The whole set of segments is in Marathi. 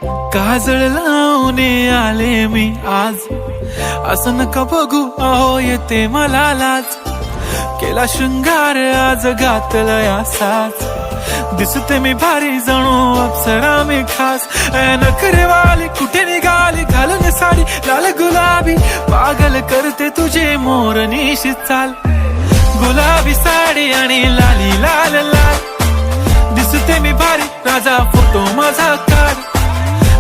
काजळ लावून आले मी आज, असं नका बघू अहो येते मला लाज. केला शृंगार आज घातला साज, दिसते मी भारी जणू अप्सरा मी खास. नखरेवाली कुठे निघाली घालून साडी लाल गुलाबी, पागल करते तुझे मोरनीशी चाल. गुलाबी साडी आणि लाली लाल लाल, दिसते मी भारी राजा फोटो माझा काढ.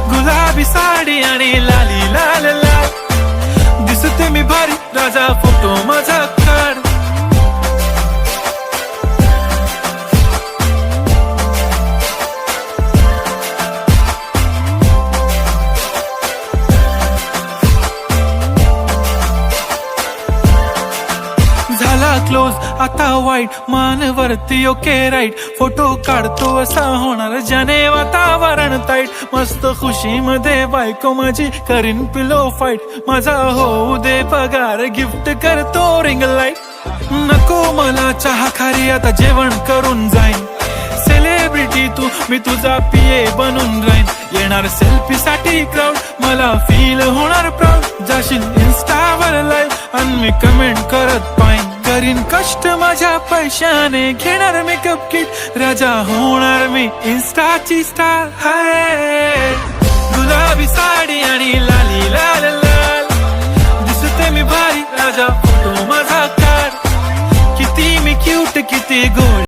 गुलाबी साडी आणि लाली लाल लाल, दिसते मी भारी राजा फोटो माझा काढ. झाला क्लोज आता वाईट, मानवरती ओके राईट. फोटो काढतो असा होणार ज्याने वातावरण ताईट. मस्त खुशी मध्ये बायको माझी करीन पिलो फाईट. माझा होऊ दे पगार गिफ्ट करतो रिंग लाईट. नको मला चहा खारी आता जेवण करून जाईन. सेलिब्रिटी तू मी तुझा पिये बनून राहीन. येणार सेल्फी साठी क्राऊड मला फील होणार प्राऊड. जाशील इन्स्टावर लाईव्ह आणि मी कमेंट करत पाईन. करीन कष्ट माझ्या पैशाने घेणार मेकअप किट. राजा होणार मी इन्स्टाची स्टार. हाय गुलाबी साडी आणि लाली लाल लाल, दिसते मी भारी राजा फोटो माझा काढ. किती मी क्यूट किती गोड.